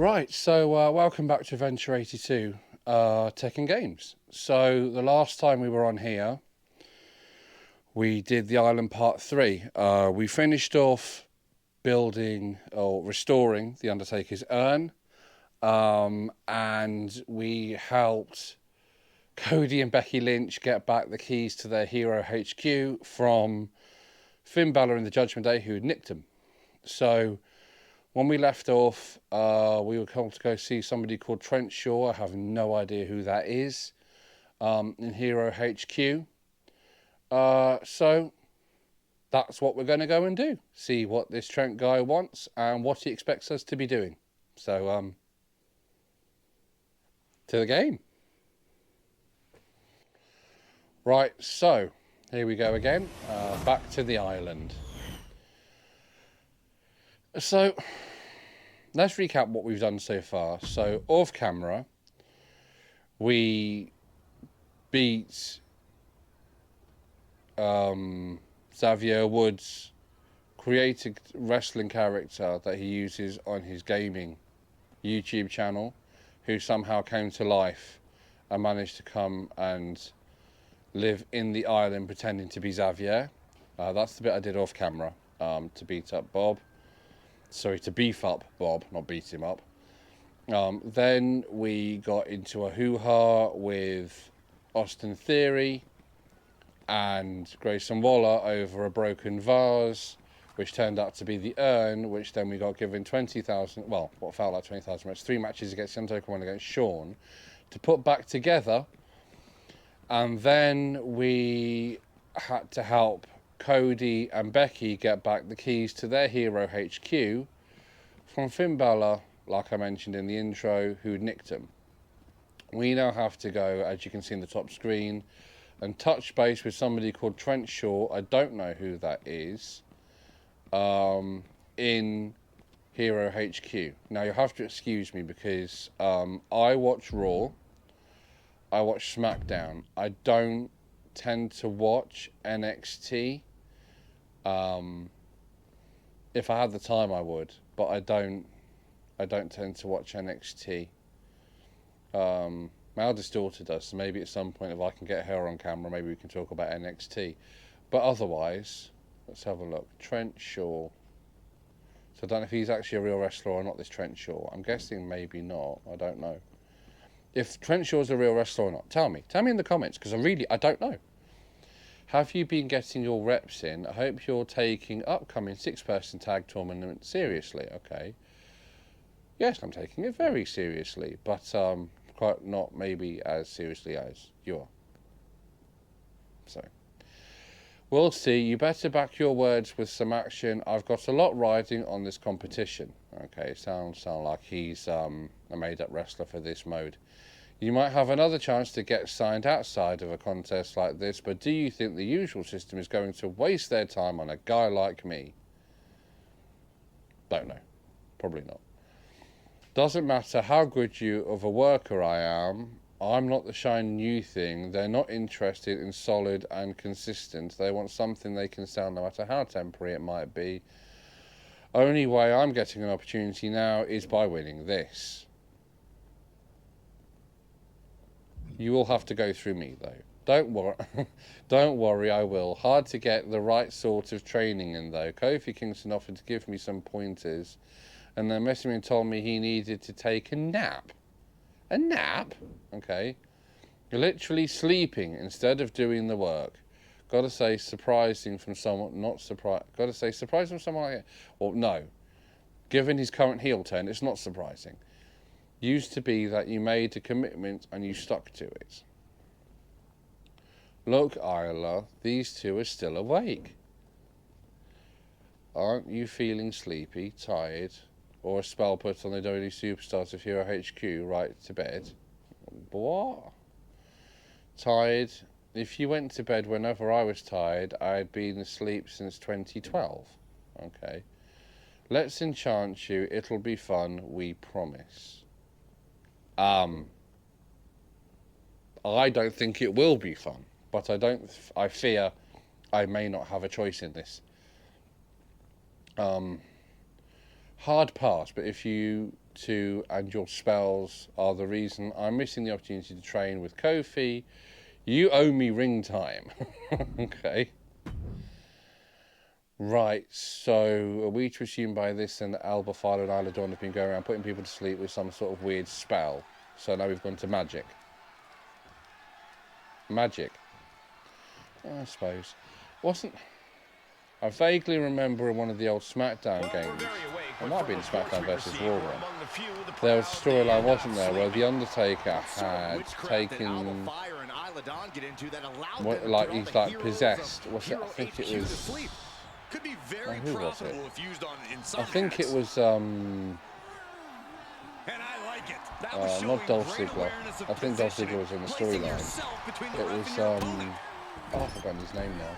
Right, so welcome back to Adventure 82 Tech and Games. So the last time we were on here, we did the island part 3. We finished off building or restoring the Undertaker's urn, and we helped Cody and Becky Lynch get back the keys to their Hero HQ from Finn Balor and the Judgment Day, who had nicked them. So when we left off, we were called to go see somebody called Trent Shaw. I have no idea who that is, in Hero HQ. So that's what we're going to go and do. See what this Trent guy wants and what he expects us to be doing. So, to the game. Right, so here we go again. Back to the island. So let's recap what we've done so far. So off camera, we beat Xavier Woods' created wrestling character that he uses on his gaming YouTube channel, who somehow came to life and managed to come and live in the island pretending to be Xavier. That's the bit I did off camera, to beat up Bob. Sorry, to beef up Bob, not beat him up. Then we got into a hoo-ha with Austin Theory and Grayson Waller over a broken vase, which turned out to be the urn, which then we got given 20,000, well, what felt like 20,000 matches, 3 matches against Undertaker, 1 against Shawn, to put back together. And then we had to help Cody and Becky get back the keys to their Hero HQ from Finn Balor, like I mentioned in the intro, who nicked them. We now have to go, as you can see in the top screen, and touch base with somebody called Trent Shaw. I don't know who that is, in Hero HQ. Now you have to excuse me because I watch Raw, I watch SmackDown. I don't tend to watch NXT. If I had the time, I would, but I don't tend to watch NXT. My eldest daughter does, so maybe at some point, if I can get her on camera, maybe we can talk about NXT. But otherwise, let's have a look. Trent Shaw. So I don't know if he's actually a real wrestler or not, this Trent Shaw. I'm guessing maybe not. I don't know. If Trent Shaw's a real wrestler or not, tell me. Tell me in the comments, because I don't know. Have you been getting your reps in? I hope you're taking upcoming 6-person tag tournament seriously. Okay. Yes, I'm taking it very seriously, but quite not maybe as seriously as you are. So, we'll see. You better back your words with some action. I've got a lot riding on this competition. Okay, sound like he's a made-up wrestler for this mode. You might have another chance to get signed outside of a contest like this, but do you think the usual system is going to waste their time on a guy like me? Don't know. Probably not. Doesn't matter how good of a worker I am, I'm not the shiny new thing. They're not interested in solid and consistent. They want something they can sell no matter how temporary it might be. Only way I'm getting an opportunity now is by winning this. You will have to go through me, though. Don't worry. Don't worry, I will. Hard to get the right sort of training in, though. Kofi Kingston offered to give me some pointers, and then messaged me and told me he needed to take a nap. A nap? Okay. Literally sleeping instead of doing the work. Gotta say, surprising from someone, not surprised. Gotta say, surprising from someone like it. Well, no. Given his current heel turn, it's not surprising. Used to be that you made a commitment and you stuck to it. Look, Isla, these two are still awake. Aren't you feeling sleepy, tired, or a spell put on the WWE Superstars of Hero HQ right to bed? What? Tired? If you went to bed whenever I was tired, I'd been asleep since 2012. Okay. Let's enchant you. It'll be fun, we promise. I don't think it will be fun, but I fear I may not have a choice in this. Hard pass, but if you and your spells are the reason I'm missing the opportunity to train with Kofi. You owe me ring time. Okay. Right, so are we to assume by this then that Alba, Flair and Isla Dawn have been going around putting people to sleep with some sort of weird spell? So now we've gone to magic. Magic. I suppose. I vaguely remember in one of the old SmackDown games, it might have been SmackDown versus Raw, there was a storyline, wasn't there, where The Undertaker had taken, like he's like possessed, was it, I think it was, who was it? I think it was, not Dolph Ziggler, I think Dolph Ziggler was in the storyline, it was, I've forgotten his name now.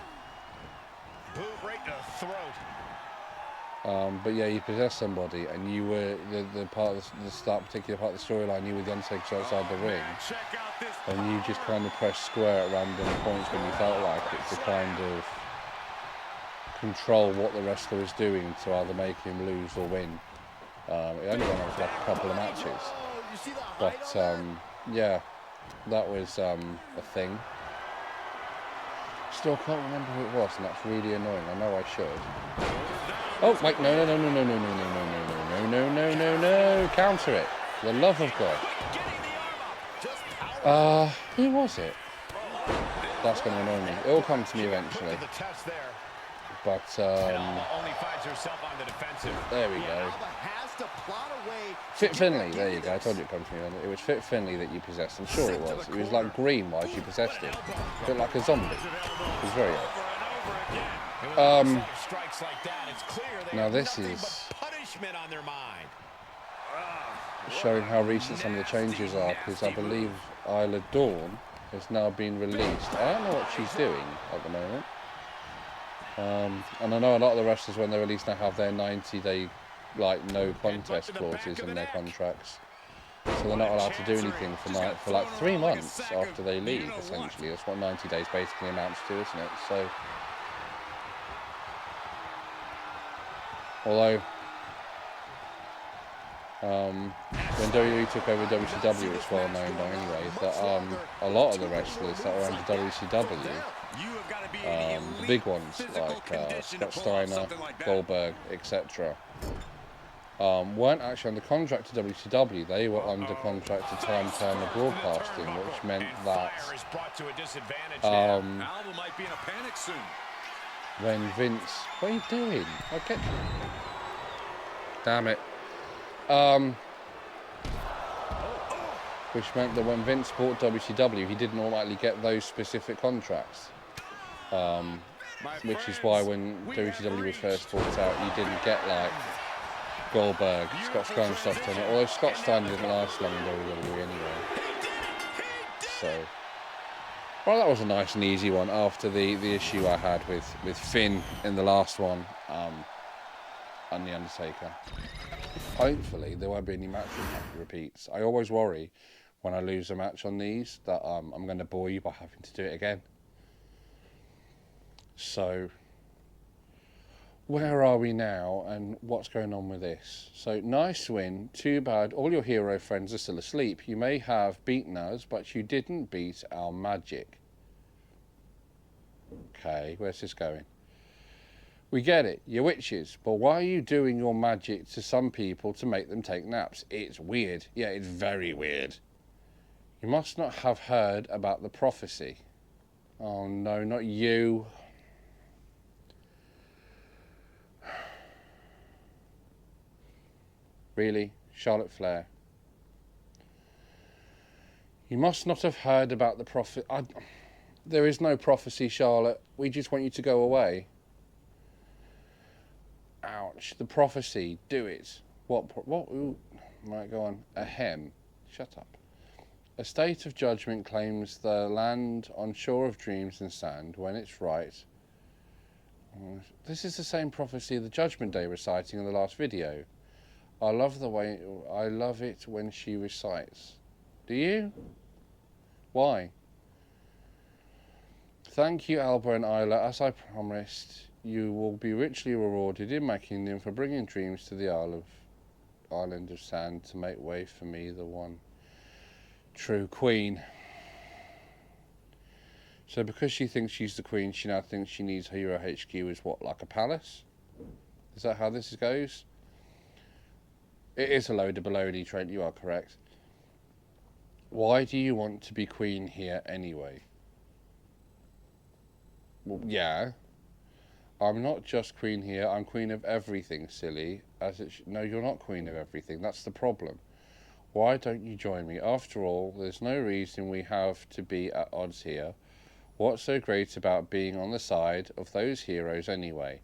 But yeah, you possessed somebody, and you were the part of the particular part of the storyline. You were the Undertaker outside the ring, and you just kind of pressed square at random points when you felt like it to kind of control what the wrestler was doing to either make him lose or win. It only went on for like a couple of matches, but yeah, that was a thing. Still can't remember who it was, and that's really annoying. I know I should. Oh, wait, no. Counter it. For the love of God. Who was it? That's going to annoy me. It will come to me eventually. But, there we go. Fit Finlay, there you go. I told you it'd come to me. It was Fit Finlay that you possessed. I'm sure it was. It was like green while you possessed him. A bit like a zombie. It was very odd. Now this is showing how recent some of the changes are, because I believe Isla Dawn has now been released. I don't know what she's doing at the moment. And I know a lot of the wrestlers, when they're released, now have their 90-day like no contest clauses in their contracts, so they're not allowed to do anything for like 3 months after they leave. Essentially, that's what 90 days basically amounts to, isn't it? So, although when WWE took over WCW, it's well known by anyway that a lot of the wrestlers that were under WCW, the big ones like Scott Steiner, Goldberg, etc., weren't actually under contract to WCW. They were under contract to Time Turner Broadcasting, which meant that when Vince, what are you doing? Okay, damn it. Which meant that when Vince bought WCW, he didn't automatically get those specific contracts. Which is why when WCW was first bought out, you didn't get like Goldberg, Scott Steiner stuff on it. Although Scott Steiner didn't last long in WWE anyway. So, well, that was a nice and easy one after the issue I had with Finn in the last one, and The Undertaker. Hopefully there won't be any match repeats. I always worry when I lose a match on these that I'm going to bore you by having to do it again. So, where are we now and what's going on with this? So, nice win, too bad. All your hero friends are still asleep. You may have beaten us, but you didn't beat our magic. Okay, where's this going? We get it, you're witches, but why are you doing your magic to some people to make them take naps? It's weird. Yeah, it's very weird. You must not have heard about the prophecy. Oh no, not you. Really? Charlotte Flair? You must not have heard about the prophet. There is no prophecy, Charlotte. We just want you to go away. Ouch. The prophecy. Do it. What? Ooh. Right, go on. Ahem. Shut up. A state of judgment claims the land on shore of dreams and sand when it's right. This is the same prophecy the Judgment Day reciting in the last video. I love it when she recites. Do you? Why? Thank you, Alba and Isla. As I promised, you will be richly rewarded in my kingdom for bringing dreams to the Isle of island of sand to make way for me, the one true queen. So because she thinks she's the queen, she now thinks she needs Hero HQ is what, like a palace? Is that how this goes? It is a load of baloney, Trent, you are correct. Why do you want to be queen here anyway? Well, yeah. I'm not just queen here, I'm queen of everything, silly. No, you're not queen of everything, that's the problem. Why don't you join me? After all, there's no reason we have to be at odds here. What's so great about being on the side of those heroes anyway?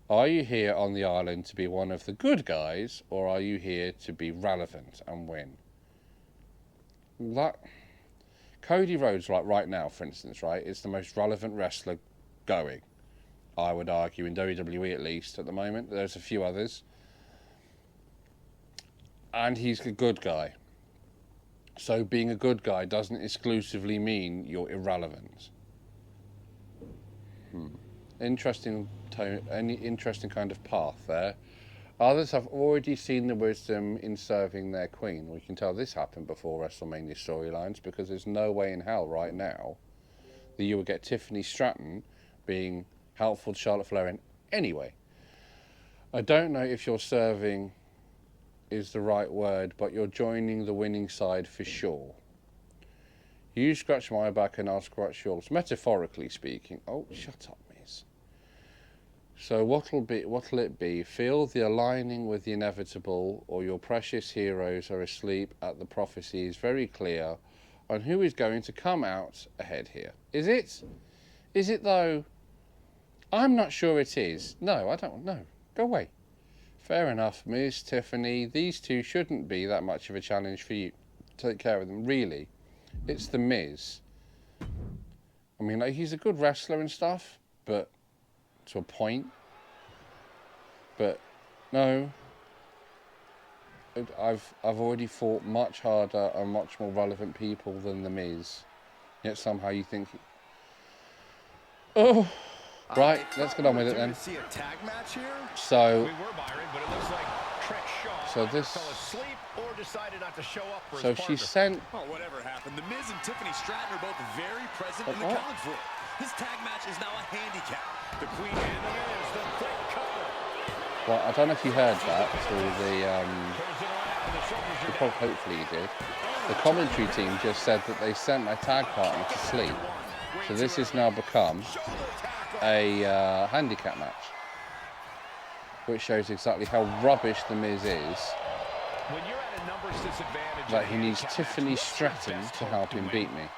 Are you here on the island to be one of the good guys, or are you here to be relevant and win? Cody Rhodes, like right now, for instance, right, is the most relevant wrestler going. I would argue, in WWE at least, at the moment. There's a few others. And he's a good guy. So being a good guy doesn't exclusively mean you're irrelevant. Interesting kind of path there. Others have already seen the wisdom in serving their queen. We can tell this happened before WrestleMania storylines, because there's no way in hell right now that you would get Tiffany Stratton being helpful to Charlotte Flair in any way. I don't know if you're serving is the right word, but you're joining the winning side for sure. You scratch my back and I'll scratch yours, metaphorically speaking. Oh, shut up, Miz. So what'll it be? Feel the aligning with the inevitable, or your precious heroes are asleep at the prophecy is very clear on who is going to come out ahead here. Is it? Is it though? I'm not sure it is. No, I don't know. Go away. Fair enough, Miz, Tiffany. These two shouldn't be that much of a challenge for you. Take care of them. Really, it's the Miz. I mean, like, he's a good wrestler and stuff, but to a point. But no, I've already fought much harder and much more relevant people than the Miz. Yet somehow you think, oh. Right, let's get on with it then. So she sent. Well, whatever happened, the Miz and Tiffany Stratton are both very present in the count floor. This tag match is now a handicap. The Queen and the Miz, the quick cover. Well, I don't know if you heard that through the hopefully you did. The commentary team just said that they sent my tag partner to sleep. So this has now become a handicap match, which shows exactly how rubbish the Miz is. That he needs Tiffany Stratton to help him beat me.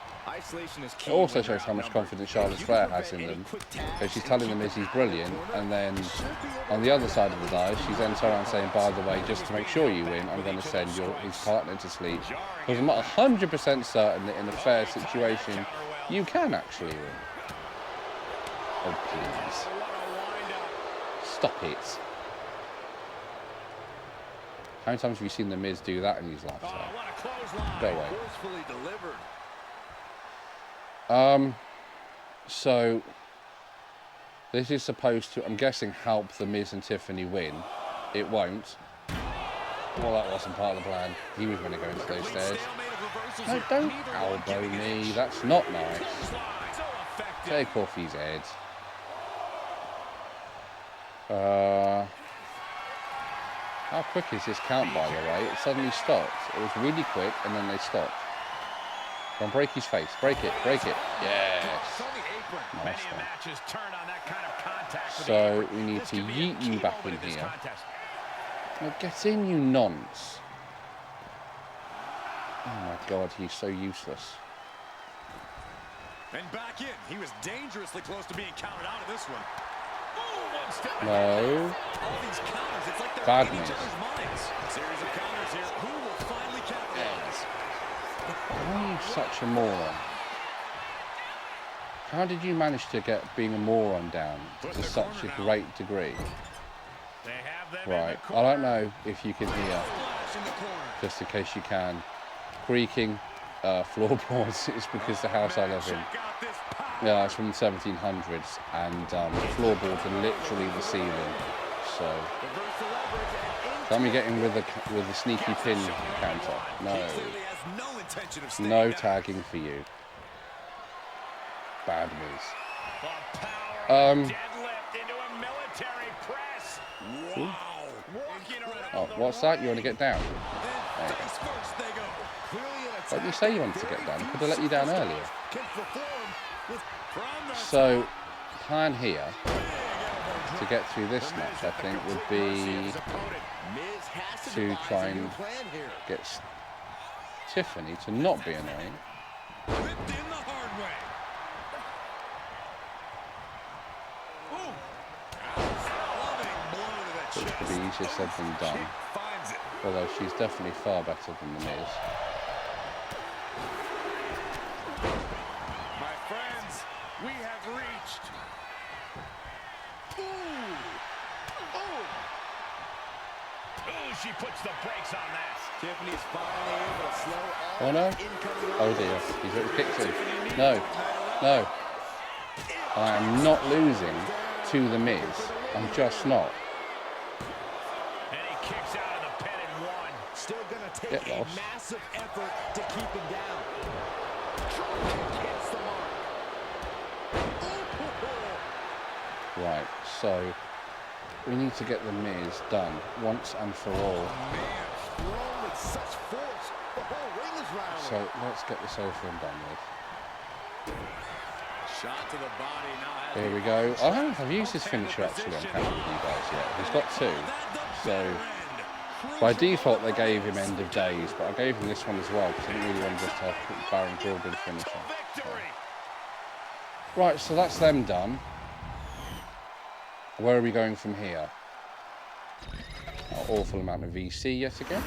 It also shows how much confidence Charlotte Flair has in them, because she's telling the Miz he's brilliant, and then on the other side of the dice, she's then turning around saying, by the way, just to make sure you win, I'm going to send his partner to sleep, because I'm not 100% certain that in a fair situation you can actually win. Oh, please. Stop it. How many times have you seen the Miz do that in his lifetime? Go away. So this is supposed to, I'm guessing, help the Miz and Tiffany win. It won't. Well, that wasn't part of the plan. He was going to go into those stairs. No, don't elbow me. That's not nice. Take off his head. How quick is this count, by the way? It suddenly stopped. It was really quick, and then they stopped. Go on, break his face. Break it. Break it. Yes. Nice one. So we need to yeet you back in here. Now get in, you nonce. Oh my God, he's so useless. And back in. He was dangerously close to being counted out of this one. No. Bad news. Why are you such a moron? How did you manage to get being a moron down to such a great degree? Right, I don't know if you can hear, just in case you can, creaking floorboards. It's because the house I live in, yeah, it's from the 1700s, and the floorboards are literally the ceiling. So Can we get him with the sneaky pin counter? No. No tagging for you. Bad moves. Oh, what's that? You want to get down? There you go. What did you say you wanted to get down? Could have let you down earlier. So, plan here to get through this match, I think, would be to try and get Tiffany to not be annoying. Which could be easier said than done. Although she's definitely far better than The Miz. My friends, we have reached. Ooh, she puts the brakes on that. Tiffany's finally able to slow all. Oh no! Oh dear, he's already kicked in. No, no. I am not losing to The Miz. I'm just not. And he kicks out of the pin in one. Still gonna take a massive effort to keep him down. Hits the mark. Right, so we need to get The Miz done once and for all. So let's get this over and done with. Shot to the body now. Here we go. I don't have used his finisher actually on camera with you guys yet. He's got two. So by default they gave him End of Days, but I gave him this one as well because I didn't really want to just have Baron Corbin finisher. So. Right, so that's them done. Where are we going from here? An awful amount of VC yet again.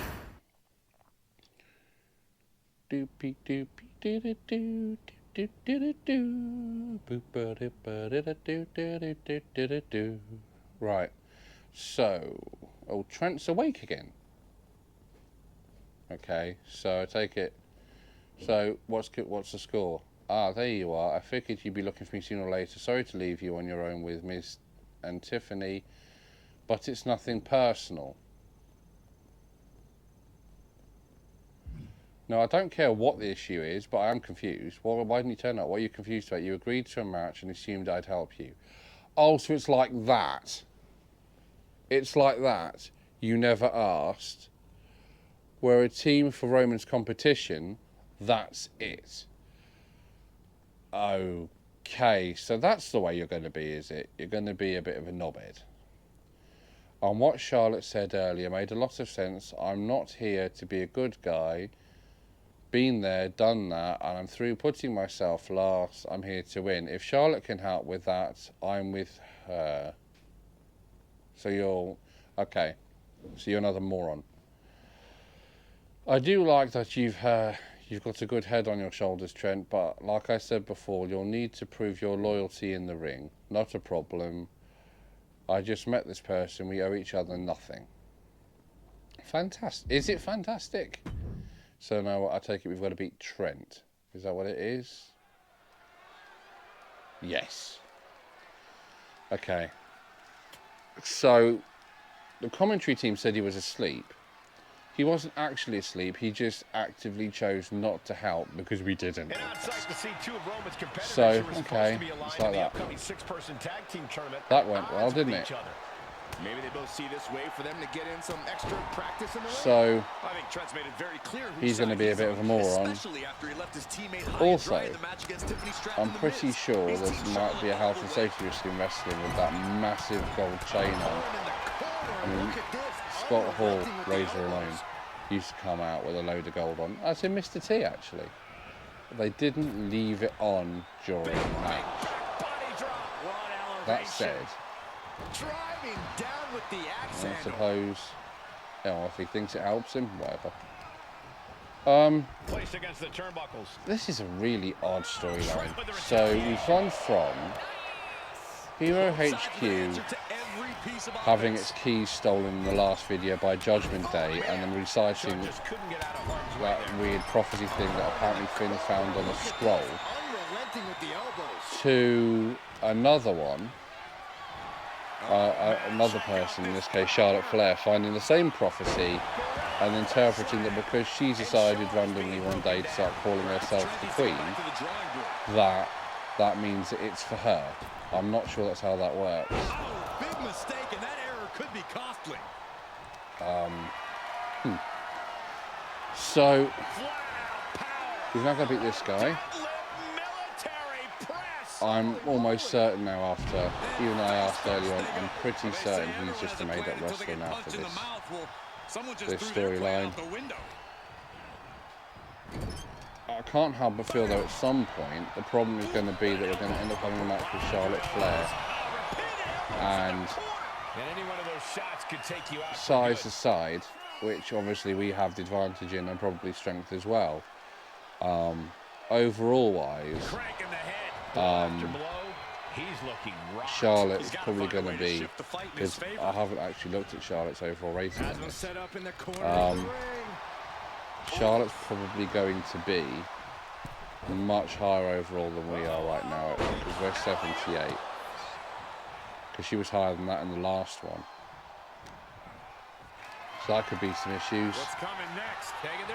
Doopy doopy doo doo doo doo doo doo doo doo. Right. So, oh, Trent's awake again. Okay, so I take it. So, what's the score? Ah, there you are. I figured you'd be looking for me sooner or later. Sorry to leave you on your own with Miz and Tiffany, but it's nothing personal. No, I don't care what the issue is, but I am confused. Well, why didn't you turn up? What are you confused about? You agreed to a match and assumed I'd help you. Oh, so it's like that. It's like that. You never asked. We're a team for Roman's competition. That's it. Okay, so that's the way you're going to be, is it? You're going to be a bit of a knobhead. And what Charlotte said earlier made a lot of sense. I'm not here to be a good guy. Been there, done that, and I'm through putting myself last. I'm here to win. If Charlotte can help with that, I'm with her. So you're... Okay. So you're another moron. I do like that you've got a good head on your shoulders, Trent, but like I said before, you'll need to prove your loyalty in the ring. Not a problem. I just met this person. We owe each other nothing. Fantastic. Is it fantastic? So now I take it we've got to beat Trent. Is that what it is? Yes. Okay. So the commentary team said he was asleep. He wasn't actually asleep. He just actively chose not to help because we didn't. So, okay, it's like that. That went well, didn't it? Maybe they both see this way for them to get in some extra practice in the ring. So, I think Trent's made it very clear he's going to be a bit of a moron. Also, I'm pretty sure this might be a health and safety risk in wrestling with that massive gold chain on. I mean, Scott Hall, Razor alone, used to come out with a load of gold on. That's in Mr. T, actually. They didn't leave it on during the match. That said, I suppose, you know, if he thinks it helps him, whatever. This is a really odd storyline. So we've gone from Hero HQ having its keys stolen in the last video by Judgment Day and then reciting that weird prophecy thing that apparently Finn found on a scroll to another one another person, in this case Charlotte Flair, finding the same prophecy and interpreting that because she decided randomly one day to start calling herself the Queen, that means that it's for her. I'm not sure that's how that works. Oh, big mistake, and that error could be costly. So he's not going to beat this guy. I'm almost certain now, after, even though I asked earlier on, I'm pretty certain he's just a made-up wrestler now for this storyline. I can't help but feel, though, at some point, the problem is going to be that we're going to end up having a match with Charlotte Flair. And size aside, which obviously we have the advantage in, and probably strength as well. Overall-wise, Charlotte's probably going to be, because I haven't actually looked at Charlotte's overall rating on this. Charlotte's probably going to be much higher overall than we are right now, because we're 78. Because she was higher than that in the last one. So that could be some issues.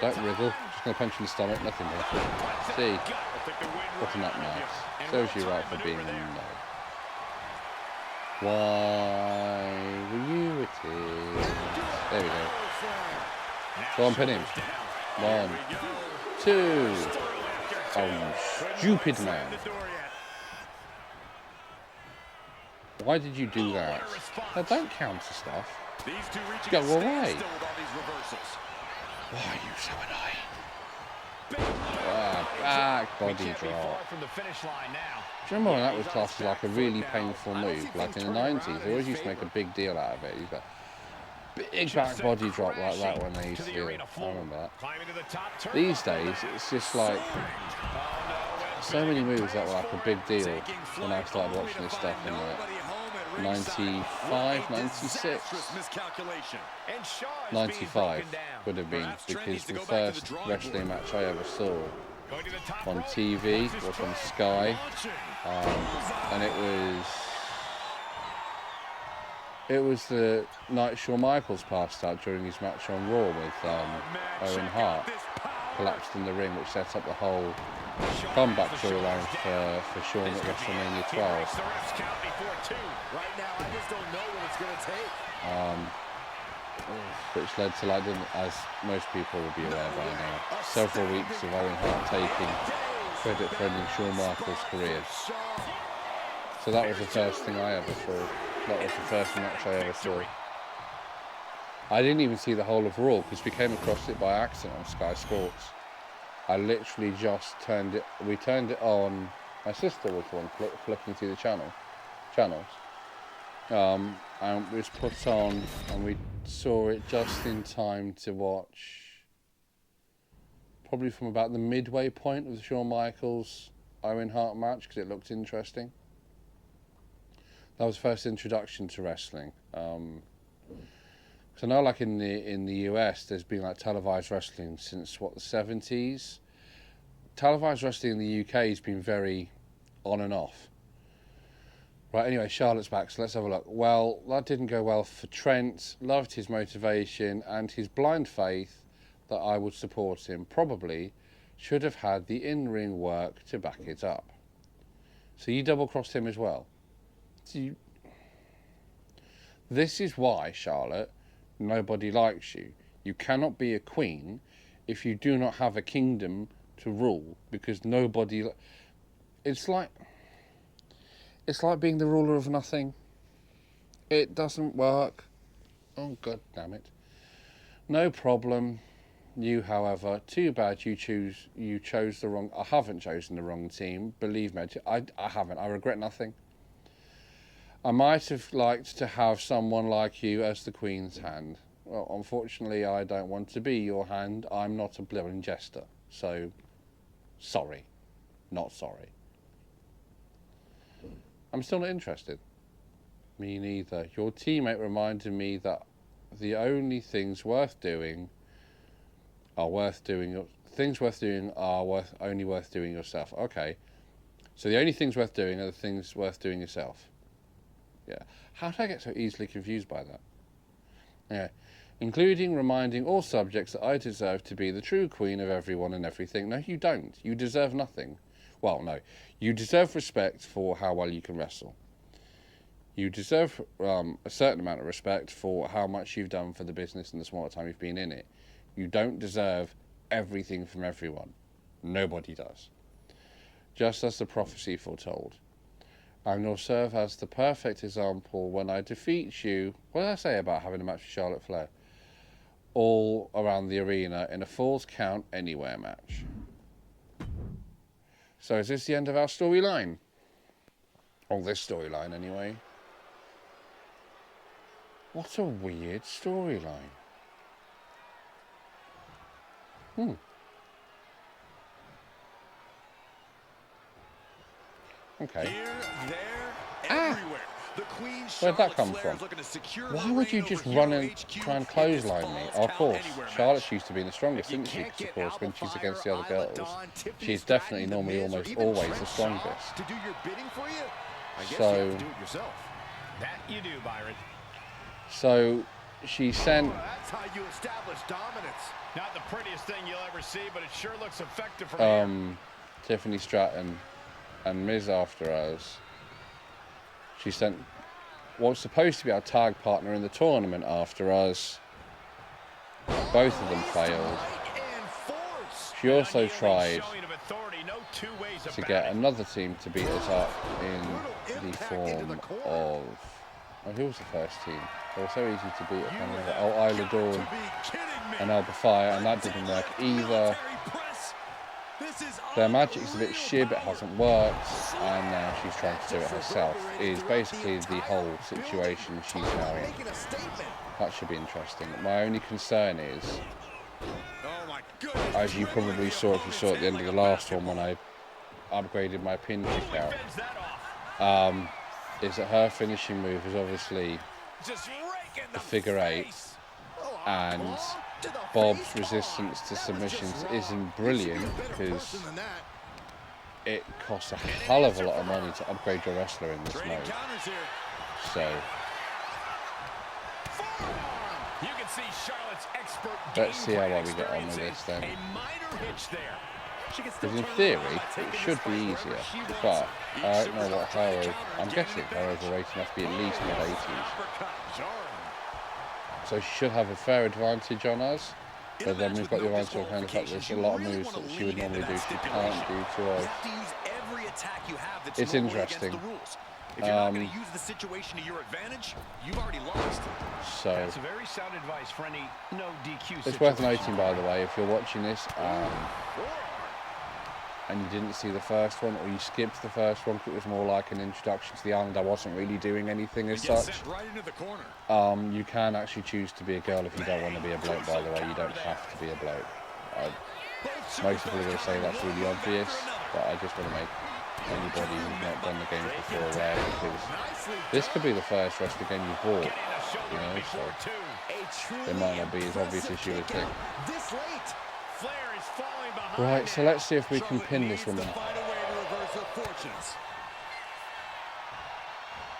Don't wriggle. Just going to punch in the stomach. Nothing more. See? Wasn't that nice? Shows you right for being a no. Why were you a tease? There we go. Go on, pin him. 1, 2. Oh, stupid man. Why did you do that? Now, don't counter stuff. Go away. Why are you so annoying? Back body drop. Do you remember when that was classed as like a really painful move? Like in the 90s, they always used to make a big deal out of it. You've got big back body drop like that when they used to do it. I remember that. These days, it's just like so many moves that were like a big deal when I started watching this stuff in like 95, 96. 95 would have been, because the first wrestling match I ever saw on TV was on Sky, and it was the night Shawn Michaels passed out during his match on Raw with Owen Hart, collapsed in the ring, which set up the whole comeback storyline for Shawn at WrestleMania 12. Which led to, like, as most people will be aware by now, several weeks of Owen Hart taking credit for ending Shawn Michaels' career. So that was the first thing I ever saw. That was the first match I ever saw. I didn't even see the whole of Raw, because we came across it by accident on Sky Sports. I literally just we turned it on, my sister was the one flicking through the channels. And it was put on, and we saw it just in time to watch, probably from about the midway point of the Shawn Michaels Owen Hart match, because it looked interesting. That was the first introduction to wrestling. So I know, like in the US, there's been like televised wrestling since what, the 70s. Televised wrestling in the UK has been very on and off. Right, anyway, Charlotte's back, so let's have a look. Well, that didn't go well for Trent. Loved his motivation and his blind faith that I would support him. Probably should have had the in-ring work to back it up. So you double-crossed him as well. This is why, Charlotte, nobody likes you. You cannot be a queen if you do not have a kingdom to rule, because nobody... It's like being the ruler of nothing. It doesn't work. Oh, God damn it. No problem. You, however, too bad you chose the wrong... I haven't chosen the wrong team. Believe me, I haven't. I regret nothing. I might have liked to have someone like you as the Queen's hand. Well, unfortunately, I don't want to be your hand. I'm not a blowing jester. So, sorry. Not sorry. I'm still not interested. Me neither. Your teammate reminded me that the only things worth doing are worth doing. Things worth doing are only worth doing yourself. Okay. So the only things worth doing are the things worth doing yourself. Yeah. How did I get so easily confused by that? Yeah. Including reminding all subjects that I deserve to be the true queen of everyone and everything. No, you don't. You deserve nothing. Well, no. You deserve respect for how well you can wrestle. You deserve a certain amount of respect for how much you've done for the business in the small time you've been in it. You don't deserve everything from everyone. Nobody does. Just as the prophecy foretold. And you'll serve as the perfect example when I defeat you. What did I say about having a match with Charlotte Flair? All around the arena in a Falls Count Anywhere match. So is this the end of our storyline? Or this storyline anyway. What a weird storyline. Okay. Here, there, everywhere. The Queen Where'd that Charlotte come Flair from? is looking to secure Why the would you reign just over run Hero and HQ try and in this clothesline me? Falls Of course, Count Anywhere Charlotte's match. used to being the strongest, If you isn't she? can't Of get course, when she's Alba against the Fire, other girls. Isla Dawn, Tiffany She's Stratton, definitely The normally Miz, or almost even always Trent the Shaw strongest. to do your bidding for you? I guess So- you have to do it yourself. That you do, Byron. So she sent That's how you establish dominance. Not the prettiest thing you'll ever see, but it sure looks effective from here. Tiffany Stratton and Miz after us. She sent what was supposed to be our tag partner in the tournament after us. Both of them failed. She also tried to get another team to beat us up in the form of... Oh, who was the first team? They were so easy to beat. Oh, Isla Dawn and Alba Fire, and that didn't work either. Their magic's a bit shit, it hasn't worked, and now she's trying to do it herself. Is basically the whole situation she's now in. That should be interesting. My only concern is, as you probably saw if you saw at the end of the last one when I upgraded my pin kick out, is that her finishing move is obviously the figure eight, and Bob's resistance to submissions isn't brilliant because it costs a hell of a lot of money to upgrade your wrestler in this mode. So let's see how well we get on with this then. Because in theory, it should be easier, but I don't know what her, I'm guessing her overrating has to be at least mid-80s. So she should have a fair advantage on us, but then we've got the advantage of kind of fact there's a lot of moves that she would normally do she can't do to us. It's interesting. If you're not going to use the situation to your advantage, you've already lost. So that's very sound advice for any no DQ. It's worth noting, by the way, if you're watching this and you didn't see the first one, or you skipped the first one because it was more like an introduction to the island, I wasn't really doing anything as such. Right into the corner. You can actually choose to be a girl if you don't want to be a bloke, by the way. You don't have to be a bloke. Most people are going to say that's really obvious, but I just want to make anybody who's not done the games before aware, because this could be the first wrestling game you bought, you know, so it might not be as obvious as you would think. Right, so let's see if we can pin this woman.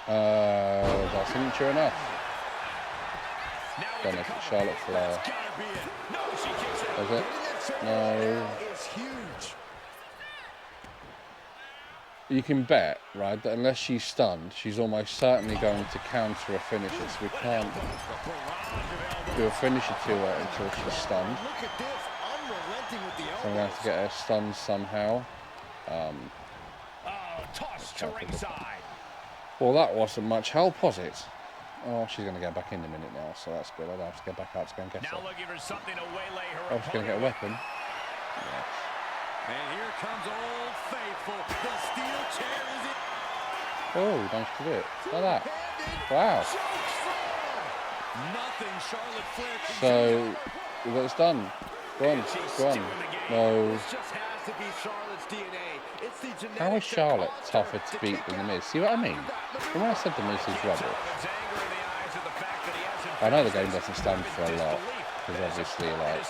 That's sure enough. Don't know if it's Charlotte Flair. Was it? No. You can bet, right, that unless she's stunned, she's almost certainly going to counter a finisher, so we can't do a finisher to her until she's stunned. So I'm going to have to get her stunned somehow. Well, that wasn't much help, was it? Oh, she's going to get back in a minute now, so that's good. I don't have to get back out to go and get her. Oh, she's going to get a weapon. Yes. And here comes Old Faithful. The steel chair is it. Oh, nice to do it. Like that. Wow. Nothing Charlotte Flair can so, we've got this done. Go on, go on. No. How is Charlotte tougher to beat than The Miz? See what I mean? When I said The Miz is rubbish, I know the game doesn't stand for a lot, because obviously, like,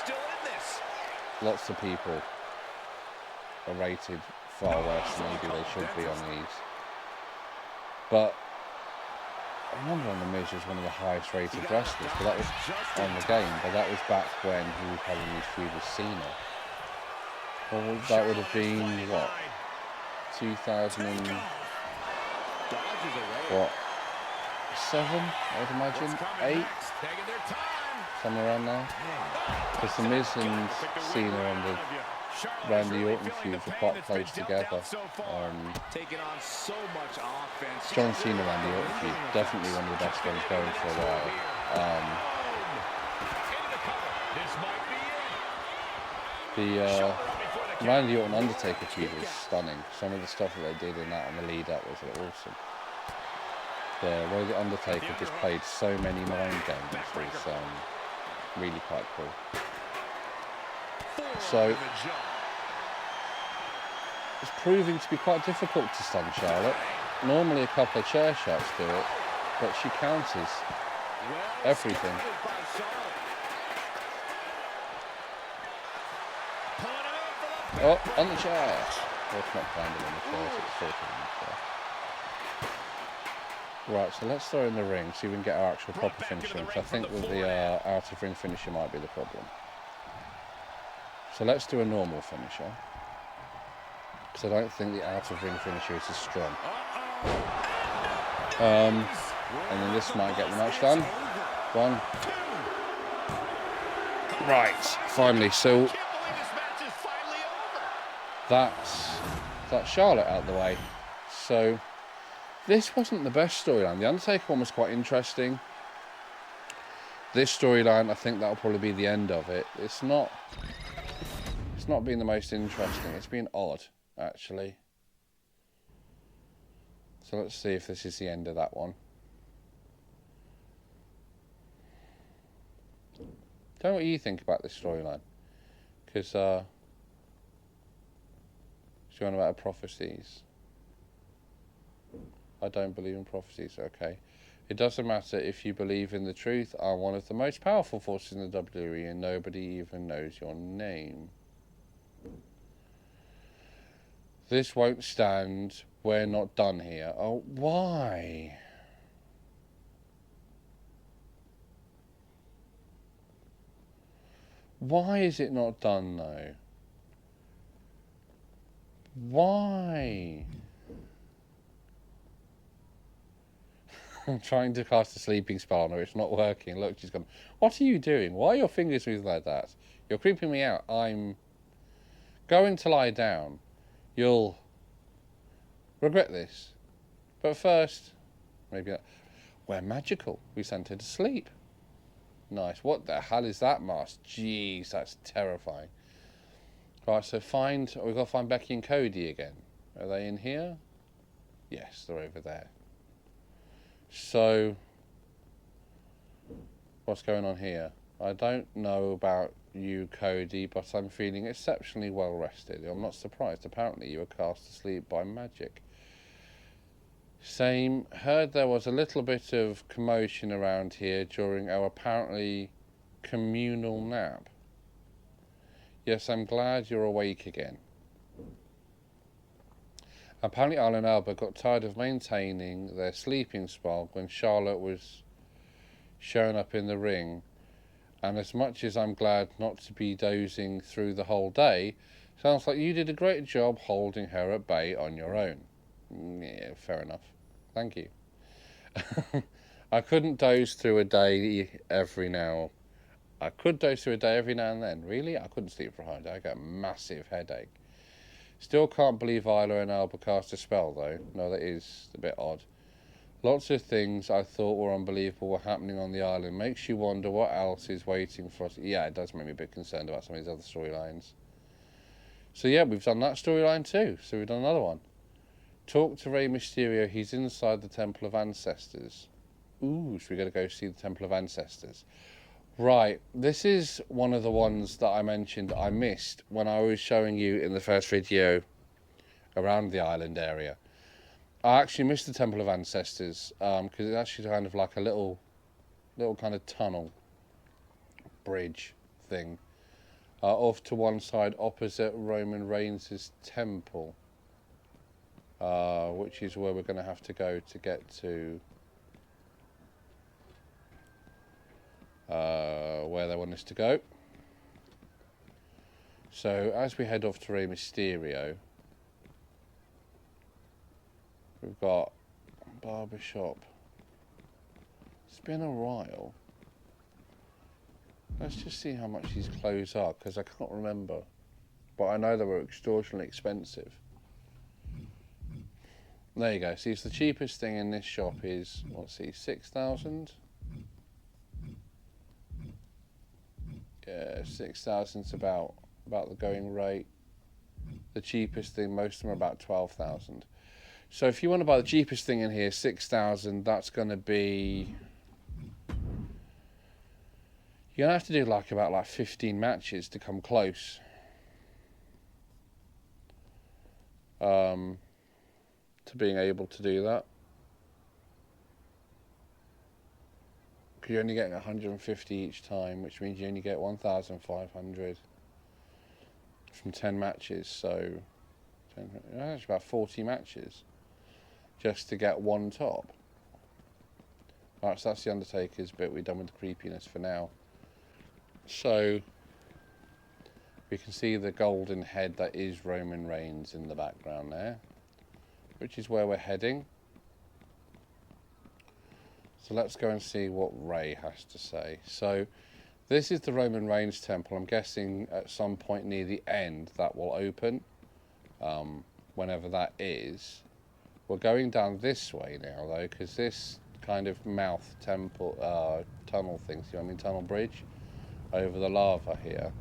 lots of people are rated far worse than maybe they should be on these. But I remember when The Miz was one of the highest rated wrestlers, but that was on the game, but that was back when he was having his feud with Cena. Well, that would have been, what, 2000 and, what, 7, I would imagine, 8, somewhere around there. Because The Miz and Cena on the Randy Orton feud were quite close together. John Cena Randy Orton feud, definitely one of the best ones going for a while. The Randy Orton Undertaker feud was stunning. Some of the stuff that they did in that on the lead up was awesome. The way the Undertaker just played so many mind games was really quite cool. So it's proving to be quite difficult to stun Charlotte. Normally a couple of chair shots do it, but she counters everything. Oh, on the chair. Well, it's not kind of on the chair, it's sort of on the chair. Right, so let's throw in the ring, see if we can get our actual proper finisher, because I think that the out of ring finisher might be the problem. So let's do a normal finisher, because I don't think the out of ring finisher is as strong. And then this might get the match done. 1. Right, finally, so that's Charlotte out the way. So this wasn't the best storyline. The Undertaker one was quite interesting. This storyline, I think that'll probably be the end of it. It's not been the most interesting. It's been odd, actually. So let's see if this is the end of that one. Don't know what you think about this storyline, because she's going about prophecies. I don't believe in prophecies. Okay. It doesn't matter if you believe in the truth. I'm one of the most powerful forces in the WWE, and nobody even knows your name. This won't stand. We're not done here. Oh, why? Why is it not done, though? Why? I'm trying to cast a sleeping spell on her. It's not working. Look, she's gone. What are you doing? Why are your fingers moving like that? You're creeping me out. I'm going to lie down. You'll regret this. But first, maybe we're magical. We sent her to sleep. Nice. What the hell is that mask? Jeez, that's terrifying. Right, so we've got to find Becky and Cody again. Are they in here? Yes, they're over there. So, what's going on here? I don't know about you, Cody, but I'm feeling exceptionally well rested. I'm not surprised. Apparently you were cast asleep by magic. Same. Heard there was a little bit of commotion around here during our apparently communal nap. Yes, I'm glad you're awake again. Apparently Al and Albert got tired of maintaining their sleeping spell when Charlotte was showing up in the ring, and as much as I'm glad not to be dozing through the whole day, sounds like you did a great job holding her at bay on your own. Yeah, fair enough. Thank you. I couldn't doze through a day every now. I could doze through a day every now and then. Really? I couldn't sleep for a whole day. I got a massive headache. Still can't believe Isla and Alba cast a spell, though. No, that is a bit odd. Lots of things I thought were unbelievable were happening on the island. Makes you wonder what else is waiting for us. Yeah, it does make me a bit concerned about some of these other storylines. So yeah, we've done that storyline too. So we've done another one. Talk to Rey Mysterio. He's inside the Temple of Ancestors. Ooh, so we're going to go see the Temple of Ancestors. Right, this is one of the ones that I mentioned I missed when I was showing you in the first video around the island area. I actually missed the Temple of Ancestors because it's actually kind of like a little kind of tunnel bridge thing off to one side opposite Roman Reigns' temple, which is where we're going to have to go to get to where they want us to go. So as we head off to Rey Mysterio, we've got barbershop. It's been a while. Let's just see how much these clothes are, because I can't remember. But I know they were extortionately expensive. There you go. See, so the cheapest thing in this shop is, let's see, 6,000. Yeah, 6,000 is about the going rate. The cheapest thing, most of them are about 12,000. So if you want to buy the cheapest thing in here, 6,000, that's going to be... You're going to have to do about 15 matches to come close. To being able to do that. You're only getting 150 each time, which means you only get 1,500 from 10 matches. So that's about 40 matches just to get one top. Right, so that's the Undertaker's bit. We're done with the creepiness for now. So we can see the golden head that is Roman Reigns in the background there, which is where we're heading. So let's go and see what Ray has to say. So this is the Roman Reigns temple. I'm guessing at some point near the end that will open, whenever that is. We're going down this way now though, because this kind of mouth temple tunnel thing, see what I mean, tunnel bridge over the lava here,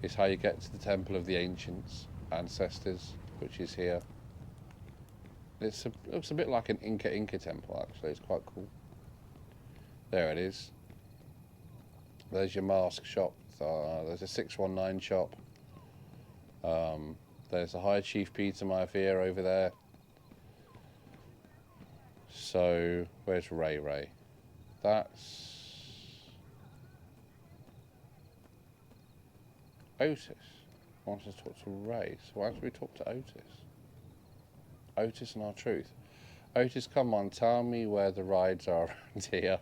is how you get to the Temple of the Ancients Ancestors, which is here. It looks a bit like an Inca temple, actually. It's quite cool. There it is. There's your mask shop. There's a 619 shop. There's the High Chief Peter Maivia over there. So, where's Ray? That's Otis. I want to talk to Ray. So why don't we talk to Otis? Otis and R-Truth. Otis, come on, tell me where the rides are around here.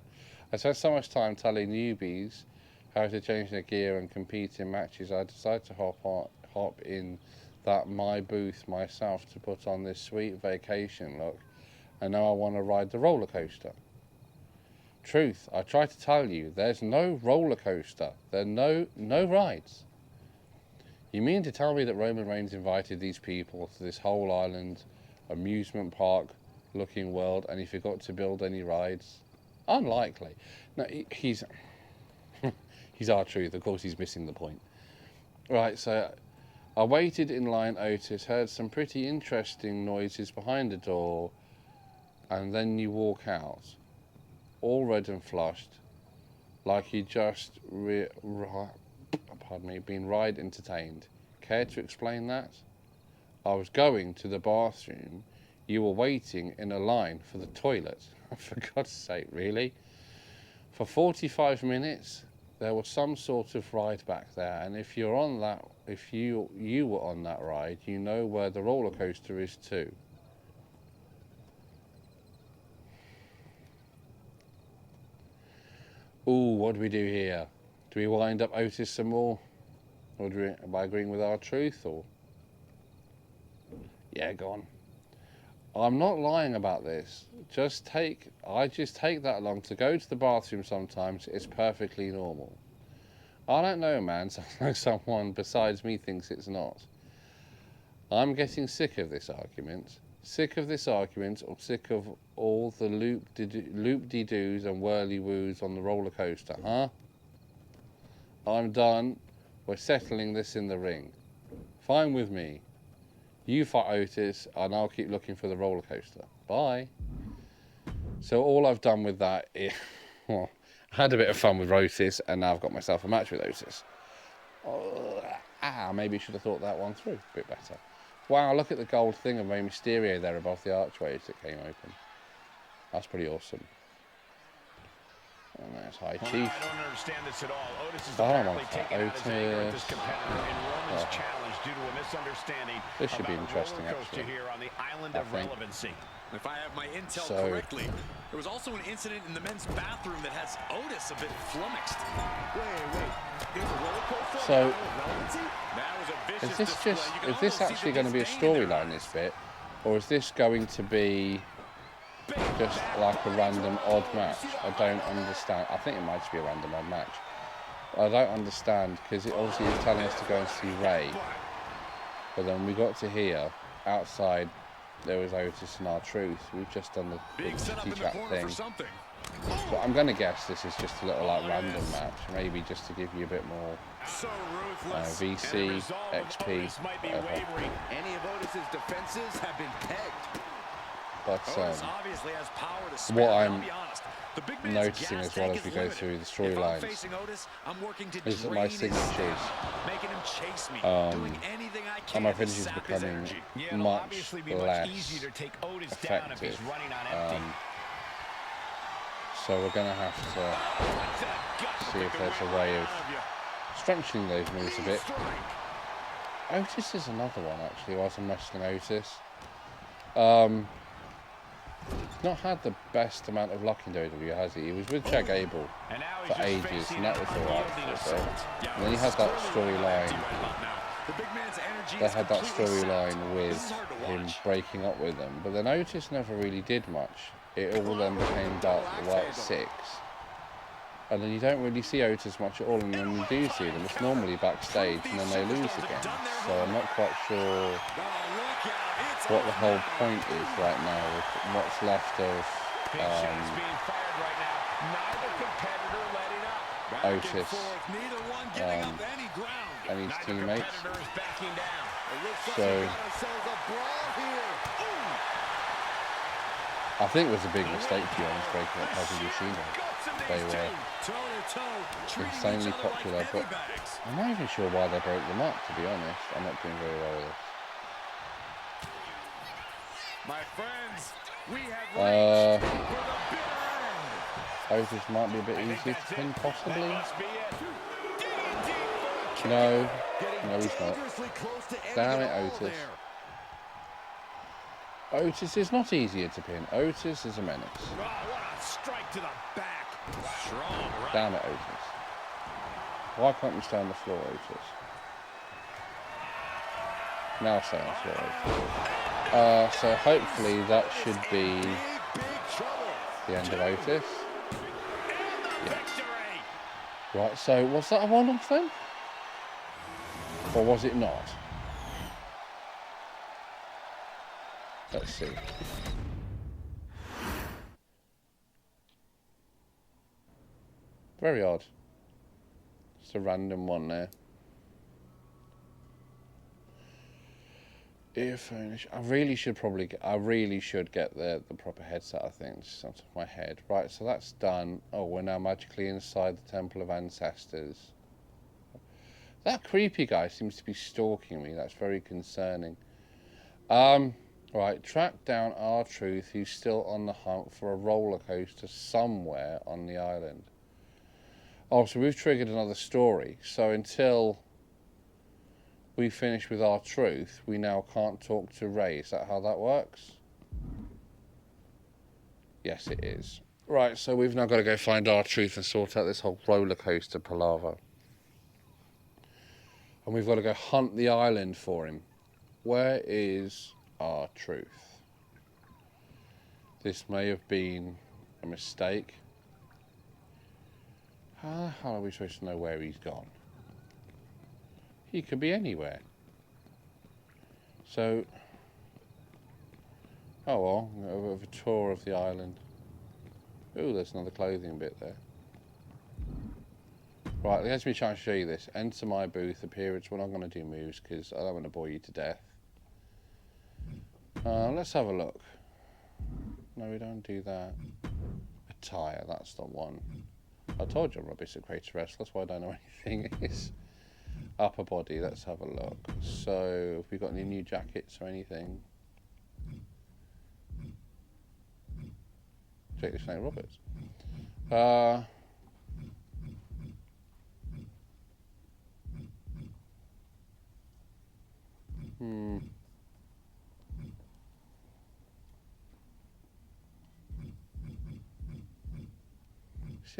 I spent so much time telling newbies how to change their gear and compete in matches. I decided to hop in that my booth myself to put on this sweet vacation look, and now I want to ride the roller coaster. Truth, I tried to tell you, there's no roller coaster. There are no rides. You mean to tell me that Roman Reigns invited these people to this whole island amusement park looking world and he forgot to build any rides? Unlikely. No, he's R-Truth. Of course he's missing the point. Right, so I waited in line, Otis, heard some pretty interesting noises behind the door, and then you walk out, all red and flushed, like you just been ride entertained. Care to explain that? I was going to the bathroom. You were waiting in a line for the toilet. For God's sake, really? For 45 minutes, there was some sort of ride back there, and if you're on that, if you were on that ride, you know where the roller coaster is too. Ooh, what do we do here? Do we wind up Otis some more? Or do we, by agreeing with R-Truth, or? Yeah, go on. I'm not lying about this. I just take that long to go to the bathroom sometimes. It's perfectly normal. I don't know, man. Sounds like someone besides me thinks it's not. I'm getting sick of this argument. Sick of this argument, or sick of all the loop-de-doos and whirly-woos on the roller coaster, huh? I'm done. We're settling this in the ring. Fine with me. You fight Otis, and I'll keep looking for the roller coaster. Bye. So all I've done with that is, well, I had a bit of fun with Otis, and now I've got myself a match with Otis. Maybe I should have thought that one through a bit better. Wow, look at the gold thing of Rey Mysterio there above the archways that came open. That's pretty awesome. And there's High Well, Chief. I don't understand this at all. Otis is Oh, apparently taking out his anger at this Otis. competitor in Roman's challenge due to a misunderstanding This should be about a interesting, roller coaster actually. here on the island I of think. relevancy. If I have my intel So- correctly, there was also an incident in the men's bathroom that has Otis a bit flummoxed. Wait. There's a roller coaster So, on the island of relevancy? That was a vicious is this display. just, You can is this almost see actually the going to be a disdain in their storyline, eyes. this bit? Or is this going to be just like a random odd match? I don't understand. I think it might just be a random odd match. I don't understand, because it obviously is telling us to go and see Ray. But then we got to here, outside, there was Otis and R-Truth. We've just done the Being set up chitty in the chat corner thing. for something. So I'm going to guess this is just a little like random match, maybe just to give you a bit more So ruthless. VC, And the resolve of XP, Otis might be whatever. wavering. Any of Otis's defenses have been pegged. But Otis obviously has power to what spare, but I'm I'll be honest. The big man's noticing gas as well tank as we is go limited. through the If I'm storylines facing Otis, I'm working to is that my drain his signatures, stamina, making him chase me, doing anything I can and my to finishes sap his becoming energy. Yeah, it'll much obviously be much less easier to take Otis down if he's effective. running on empty. So we're going to have to see if there's a way of strengthening those moves a bit. Otis is another one, actually, whilst I'm wrestling Otis. Not had the best amount of luck in WWE, has he? He was with Chad Gable for ages, and that was alright for a bit. And then he had that storyline. They had that storyline with him breaking up with them, but then Otis never really did much. It all then became about the White Six. And then you don't really see Otis much at all, and when you do see them, it's normally backstage, and then they lose again. So I'm not quite sure what the whole point is right now, with what's left of Otis and his teammates. So I think it was a big mistake, to be honest, breaking up Heavy Machine. They were insanely popular, but I'm not even sure why they broke them up, to be honest. I'm not doing very well with this. My friends, we have Otis might be a bit easier to pin, possibly. No, he's not. Damn it, Otis. Otis is not easier to pin. Otis is a menace. Oh, what a strike to the back. Strong right. Damn it, Otis. Why can't you stay on the floor, Otis? Now stay on the floor, Otis. So hopefully that should be the end of Otis. Yes. Right, so was that a one-off then? Or was it not? Let's see. Very odd. Just a random one there. Earphone. I really should get the proper headset, I think, just on top of my head. Right, so that's done. Oh, we're now magically inside the Temple of Ancestors. That creepy guy seems to be stalking me. That's very concerning. Right, track down R-Truth, who's still on the hunt for a roller coaster somewhere on the island. Oh, so we've triggered another story. So until we finish with R-Truth, we now can't talk to Ray. Is that how that works? Yes, it is. Right, so we've now got to go find R-Truth and sort out this whole roller coaster palaver. And we've got to go hunt the island for him. Where is R-Truth? This may have been a mistake. How the hell are we supposed to know where he's gone? He could be anywhere. So, oh well, a bit of a tour of the island. Ooh, there's another clothing bit there. Right, let me try and show you this. Enter my booth appearance. We're not going to do moves because I don't want to bore you to death. Let's have a look. No, we don't do that. Attire, that's the one. I told you I'm rubbish at Creator Wrestling, that's why I don't know anything is. Upper body, let's have a look. So, have we got any new jackets or anything? Jake the Snake Roberts. See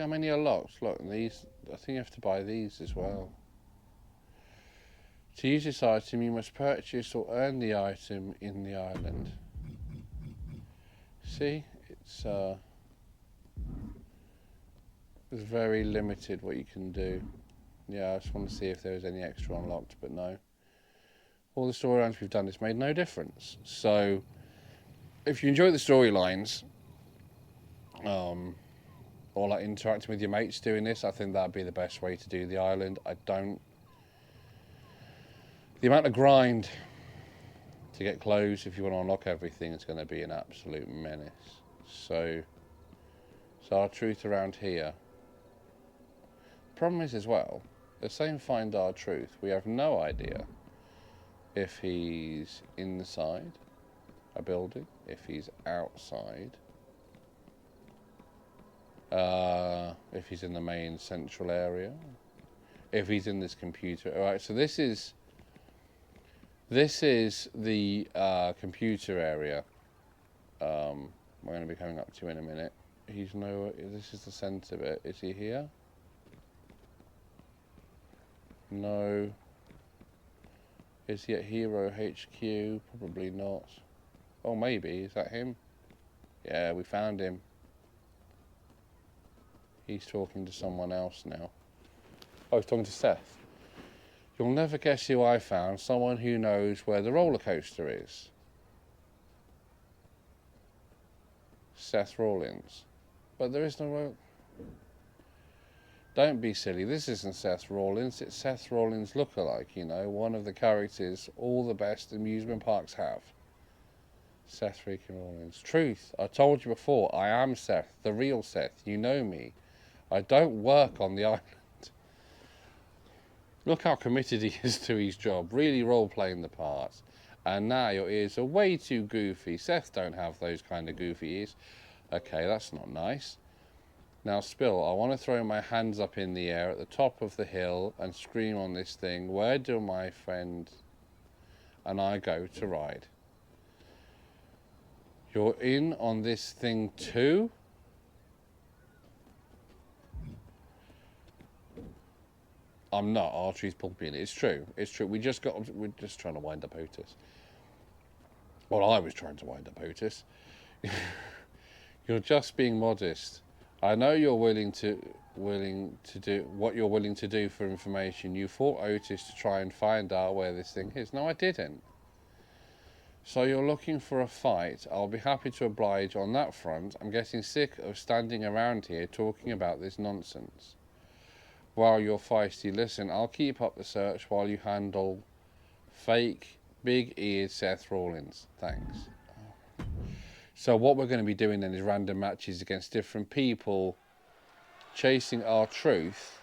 how many are locked? Look, these. I think you have to buy these as well. To use this item, you must purchase or earn the item in the island. See, it's very limited what you can do. Yeah, I just want to see if there's any extra unlocked, but no. All the storylines we've done, it's made no difference. So, if you enjoy the storylines, or like interacting with your mates doing this, I think that'd be the best way to do the island. The amount of grind to get clothes if you want to unlock everything is going to be an absolute menace. So our truth around here. Problem is as well, the same find our truth. We have no idea if he's inside a building, if he's outside, if he's in the main central area, if he's in this computer. All right, so this is the computer area. We're going to be coming up to in a minute. He's nowhere. This is the centre bit. Is he here? No. Is he at Hero HQ? Probably not. Oh, maybe. Is that him? Yeah, we found him. He's talking to someone else now. Oh, he's talking to Seth. You'll never guess who I found. Someone who knows where the roller coaster is. Seth Rollins. But there is no roller. Don't be silly. This isn't Seth Rollins. It's Seth Rollins lookalike, you know. One of the characters all the best amusement parks have. Seth freaking Rollins. Truth. I told you before. I am Seth. The real Seth. You know me. I don't work on the island. Look how committed he is to his job. Really role-playing the part. And now your ears are way too goofy. Seth don't have those kind of goofy ears. Okay, that's not nice. Now, Spill, I want to throw my hands up in the air at the top of the hill and scream on this thing, where do my friend and I go to ride? You're in on this thing too? I'm not. Archery's pumping it. It's true. It's true. We're just trying to wind up Otis. Well, I was trying to wind up Otis. You're just being modest. I know you're willing to do what you're willing to do for information. You fought Otis to try and find out where this thing is. No, I didn't. So you're looking for a fight. I'll be happy to oblige on that front. I'm getting sick of standing around here talking about this nonsense. While you're feisty, listen, I'll keep up the search while you handle fake, big-eared Seth Rollins. Thanks. So what we're going to be doing then is random matches against different people, chasing our truth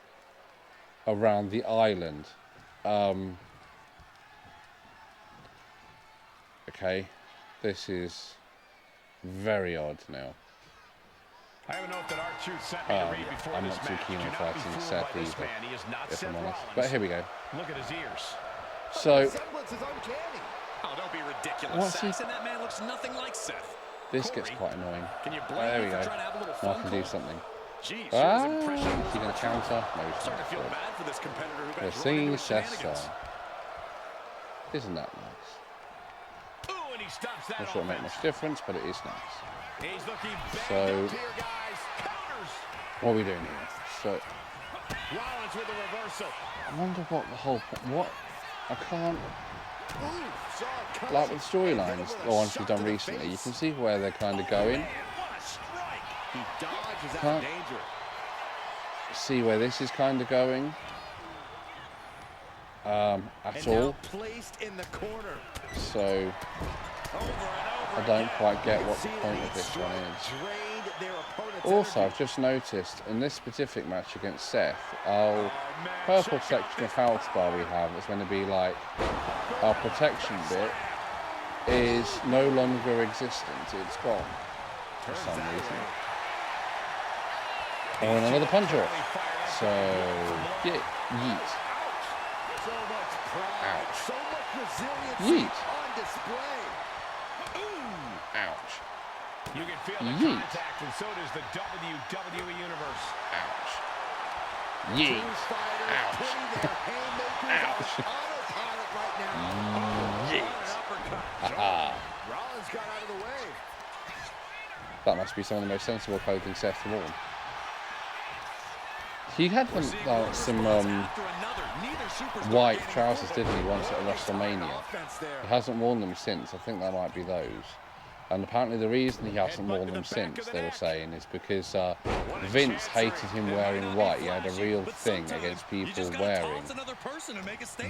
around the island. Okay, this is very odd now. I have a note that our truth sent me to read before I'm this not too match. keen on Do not fighting be fooled Seth by this either, man. He is not if Seth I'm honest. Rollins. But here we go. Look at his ears. So, Oh, don't be ridiculous, what's he? Saxon. That man looks nothing like Seth. This Corey, gets quite annoying. Can you blame There me we for go. trying to have a little Now I fun, can do Cole? something. Geez, Ah, sure is impressive. is he going to counter? No, he's Starting not. to feel bad for this competitor who We're got drawn into seeing his Seth's shenanigans. style. Isn't that nice? Ooh, and he stops that Not sure it'll make offense. much difference, but it is nice. He's looking So, banged up here, guys. Counters. what are we doing here? So, Rollins with a reversal. I wonder what the whole what I can't Ooh, saw it coming. like with storylines the ones we've done recently. You can see where they're kind of going. Man, what a strike. He dodges out Can't- of danger. See where this is kind of going. At And all. now placed in the corner. So Over and over I don't again. quite get You what can the see point that of this each one strike is. drained their opponent's Also, energy. I've just noticed in this specific match against Seth, our man, purple check out section of this health bar we have is going to be like our protection bit is no longer existent. It's gone for some reason. Oh, and another punch off. So, yeah, yeet. So much pride, Ouch. so much resiliency Yeet. on display. Ouch. You can feel the Yeet. contact, and so does the WWE Universe. Ouch. Yeet. Two fighters Ouch. putting their haymakers Ouch. on autopilot right now. Yeet. Uppercut. Haha. Rollins got out of the way. That must be some of the most sensible clothing Seth wore. He had some white trousers, didn't he, once at WrestleMania? He hasn't worn them since. I think that might be those. And apparently the reason he hasn't worn them since, they were saying, is because Vince hated him wearing white. He had a real thing against people wearing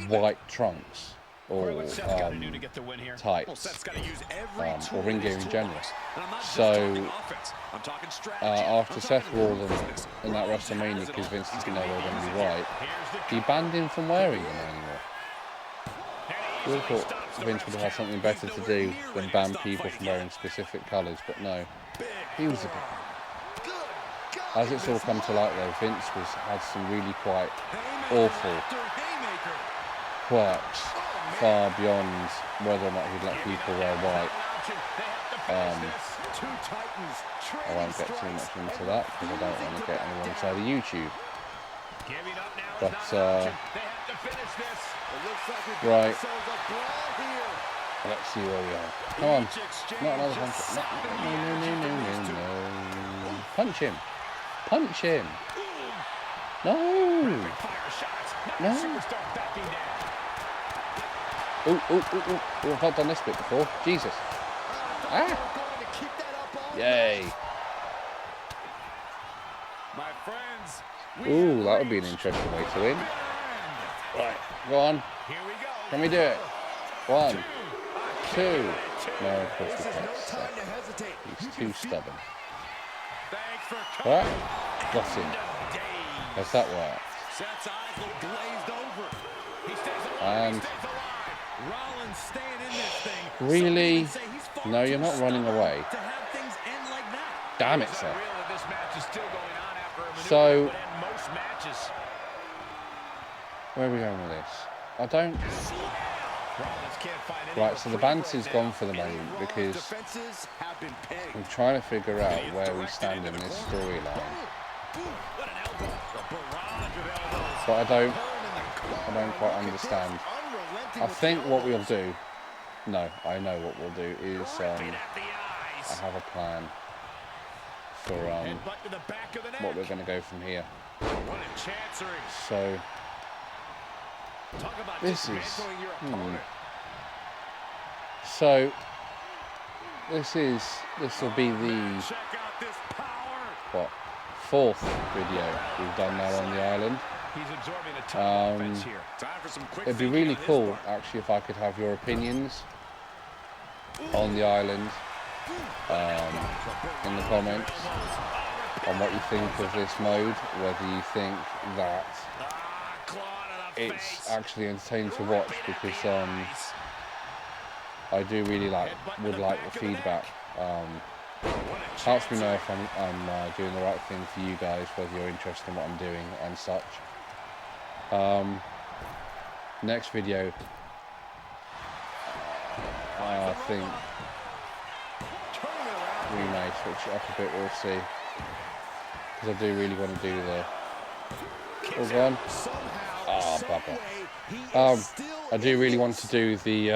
white trunks or tights or ring gear in general. So after Seth wore them in that WrestleMania because Vince didn't know they were going to be white, he banned him from wearing them anymore. You would have thought Vince would have had something better to do than ban people from wearing specific colours, but no, he was a bit. As it's all come to light though, Vince had some really quite awful quirks, far beyond whether or not he'd let people wear white. I won't get too much into that because I don't want to get anyone inside of YouTube. But right, let's see where we are. Come on, not another punch. No. Punch him. Punch him. No. No. Oh, I've not done this bit before. Jesus. Ah. Yay. Ooh, that would be an interesting way to win. Right, go on. Can we do it? 1, 2. No, of course we can't. He's too stubborn. Right, got him. How's that work? And really? No, you're not running away. Damn it, sir. So, where are we going with this? I don't... Right, so the banter's gone for the moment because I'm trying to figure out where we stand in this storyline. But I don't quite understand. I think what we'll do... No, I know what we'll do is I have a plan for what we're going to go from here. So this is this will be the fourth video we've done now on the island. It'd be really cool actually if I could have your opinions on the island in the comments on what you think of this mode, whether you think that it's actually entertaining to watch, because I do really would like the feedback. Helps me know if I'm doing the right thing for you guys, whether you're interested in what I'm doing and such. Next video, I think we may switch it up a bit, we'll see, because I do really want to do the I do really want to do the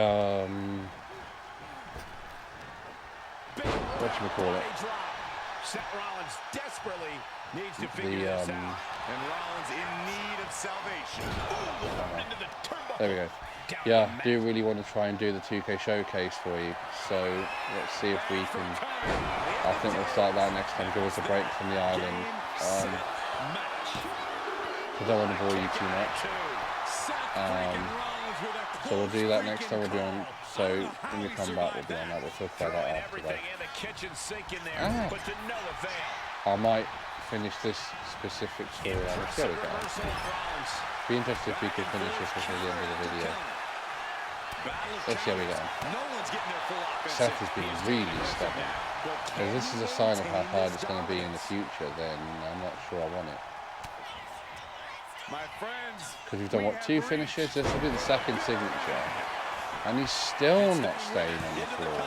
whatchamacallit, there we go. Yeah, I do really want to try and do the 2K showcase for you, so let's see if we can. I think we'll start that next time, give us a break from the island. I don't want to bore you too much, so we'll do that next time. We'll be on, so when we come back we'll be on that, we'll talk about that after that. I might finish this specific storyline. Let's see how we go. Be interested if we could finish this before the end of the video. Let's see how we go. Seth has been really stubborn. If this is a sign of how hard it's going to be in the future, then I'm not sure I want it. Because we've done, what, 2 finishes? This will be the second signature. And he's still not staying on the floor.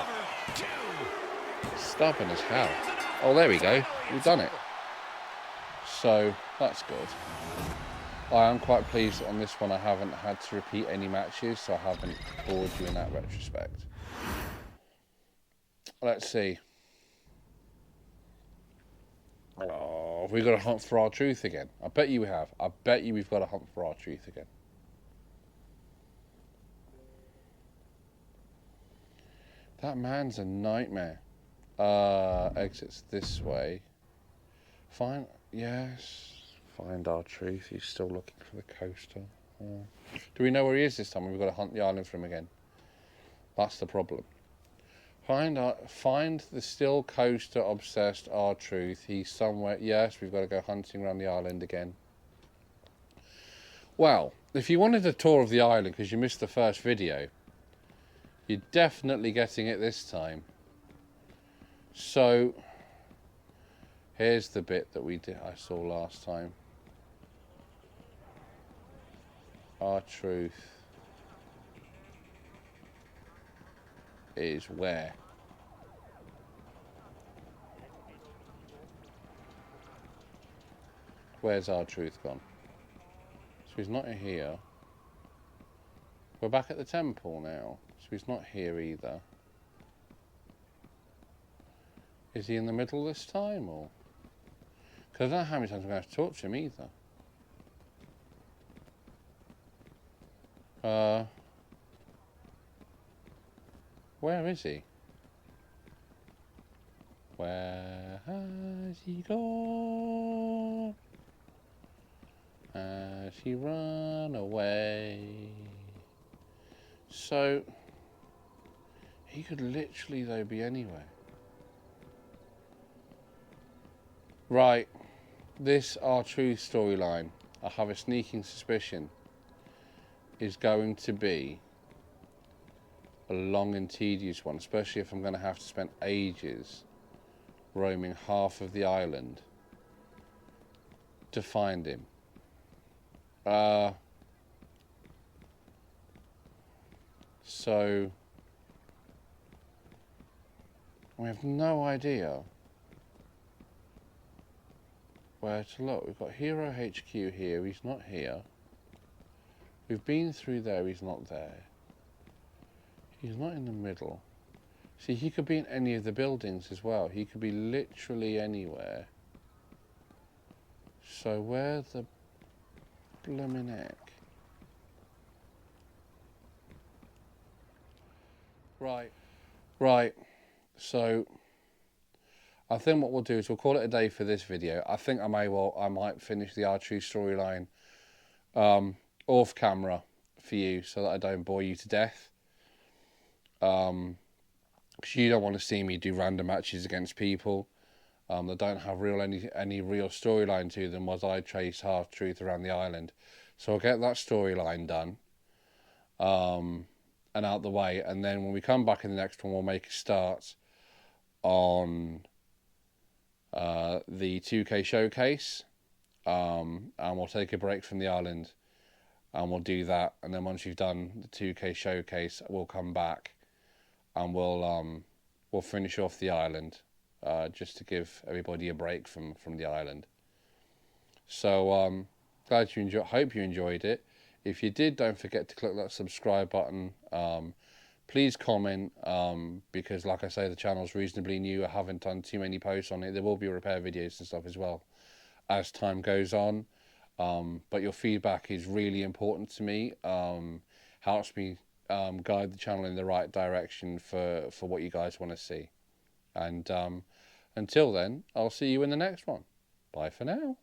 Stubborn as hell. Oh, there we go. We've done it. So, that's good. I am quite pleased that on this one I haven't had to repeat any matches, so I haven't bored you in that retrospect. Let's see. Oh, have we got to hunt for our truth again? I bet you we have. I bet you we've got to hunt for our truth again. That man's a nightmare. Exits this way. Find, yes. Find our truth. He's still looking for the coaster. Oh. Do we know where he is this time? We've got to hunt the island for him again. That's the problem. Find the still coaster obsessed R-Truth. He's somewhere. Yes, we've got to go hunting around the island again. Well, if you wanted a tour of the island because you missed the first video, you're definitely getting it this time. So, here's the bit that I saw last time. R-Truth is where? Where's R-Truth gone? So he's not here. We're back at the temple now. So he's not here either. Is he in the middle this time, or? Because I don't know how many times I'm going to have to talk to him either. Where is he? Where has he gone? Has he run away? So, he could literally, though, be anywhere. Right, this R-Truth storyline, I have a sneaking suspicion, is going to be a long and tedious one, especially if I'm going to have to spend ages roaming half of the island to find him. So we have no idea where to look. We've got Hero HQ here, he's not here. We've been through there, he's not there. He's not in the middle. See, he could be in any of the buildings as well. He could be literally anywhere. So where the blooming heck? Right. So I think what we'll do is we'll call it a day for this video. I think I might finish the R-Truth storyline off camera for you so that I don't bore you to death. Because you don't want to see me do random matches against people that don't have any real storyline to them as I chase R-Truth around the island. So I'll get that storyline done and out the way, and then when we come back in the next one, we'll make a start on the 2K showcase, and we'll take a break from the island and we'll do that, and then once you've done the 2K showcase, we'll come back and we'll finish off the island, just to give everybody a break from the island. So glad you enjoyed. Hope you enjoyed it. If you did, don't forget to click that subscribe button. Please comment, because like I say, the channel's reasonably new. I haven't done too many posts on it. There will be repair videos and stuff as well as time goes on. But your feedback is really important to me. Helps me guide the channel in the right direction for what you guys want to see. And until then, I'll see you in the next one. Bye for now.